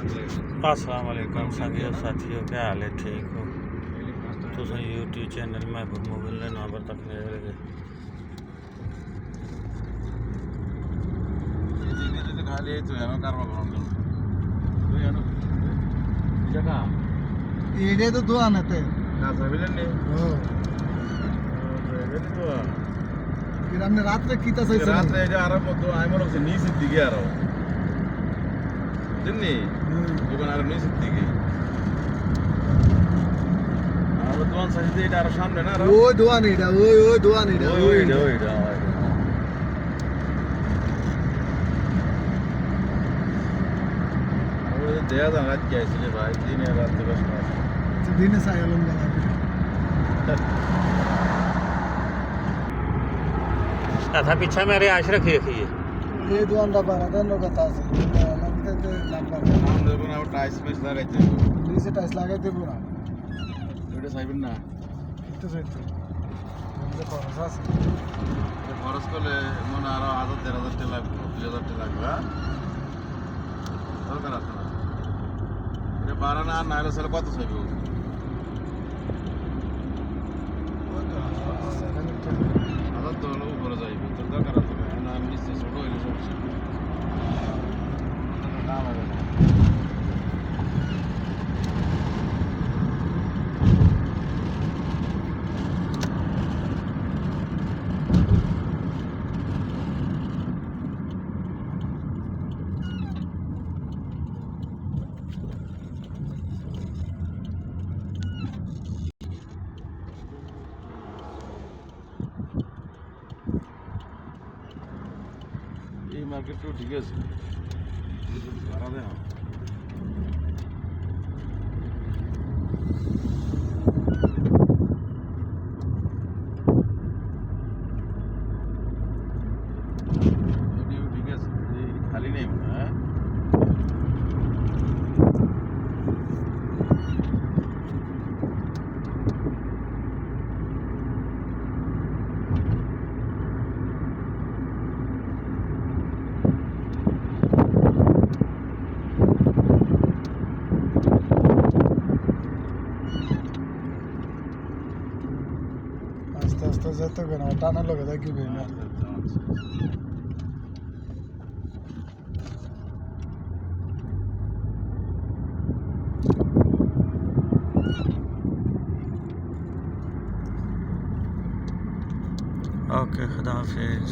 अस्सलाम वालेकुम संगियो साथियों, क्या हाल है? ठीक हो? तो सही यूट्यूब चैनल महबूब मोबाइल ने नाम पर तक ले येडे तो दो आणत आहे फिर हमने रात में कीता सही ರಾತ್ರಿ ಆರಾಮ ಬಂದು ಆಯ್ಮಲ್ ಹೋಗಿ ನೀ ಸಿದ್ದಿಗೆ ಯಾರೋ ತಿನ್ನಿ দোকান আর নিয়ে সিদ্দিকে আর দোকান সাজিদে এটা আর সামনে না ओ दुआ नहीं डा ओ दुआ नहीं डा ওইটা ওই দেয়া দা রাত কি আইছিলে ভাই দিনে রাতে বস না दिन से आयलम गला था पीछे मेरे आश रखी रखिए ये दुआन दा बारा दन लगता है लगते थे नंबर নাম দেব না টাইস মেস লাগাইতে नीचे टाइल्स लगाते पूरा এটা সাইবেন না तो सेट हमने खरच আছে খরচ করলে মনে আরো 1000 টাকা লাগবে 2000 টাকা লাগবে দরকার আছে না এটা বাড়ানা আর নাইলে সেটা কত চাইবে আদার তো হলো উপরে যাইবে তোর দরকার আছে না নিচে ছোট হইলে সমস্যা দাম হবে না এই মার্কেটটাও ঠিক আছে ভাড়া দেয় না এটিও ঠিক আছে এই খালি নেই মনে হয় হ্যাঁ আস্তে আস্তে যেতে হবে না টানা লগে থাকিবে না ओके खुदा हाफिज।